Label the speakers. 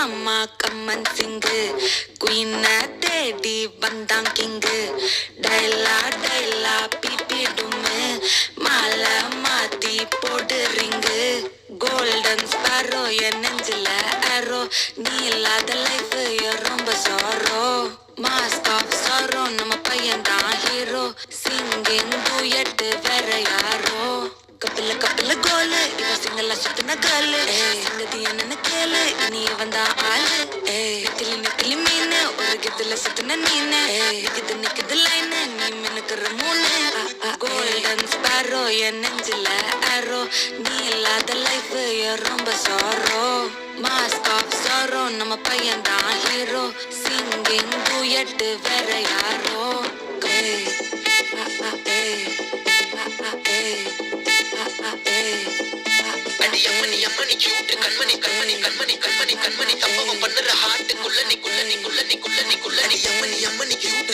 Speaker 1: மாமா கம்மன் சிங்கு குயின தேடி வந்தான் கிங்கு டைலா டைலா பிபிடுமு மாலை மாத்தி போடுறீங்கு கோல்டன் ஸ்பாரோ என் நெஞ்சில அரோ நீ இல்லாத லைஃப் ரொம்ப சாரோ மாஸ்க் ஆஃப் சாரோ நம்ம பையன் தான் ஹீரோ சிங்கிங் டூயட் வேற யாரோ கப்பில கப்பில கோலு இவ சிங்கல்ல சுத்தின காலு சங்கதி என்னன்னு கேளு இனி வந்தா ஆளு நெத்திலி நெத்திலி மீன் ஒரு கிதுல சுத்தின நீனு நிக்குது நிக்குது லைன் நீ மினுக்குற மூணு கோல்டன் ஸ்பாரோ என் நெஞ்சில அரோ நீ இல்லாத லைஃப் ரொம்ப சாரோ மாஸ்க் ஆஃப் சாரோ நம்ம பையன் தான் ஹீரோ சிங்கிங் டூயட் வேற யாரோ
Speaker 2: அம்மணி அம்மணி கியூட் கண்மணி கண்மணி கண்மணி கண்மணி கண்மணி தப்பவம் பண்ணுற ஹார்ட்டுக்குள்ள நீ குள்ள நீ குள்ள நீ குள்ள நீ குள்ள நீ அம்மணி அம்மணி கியூட்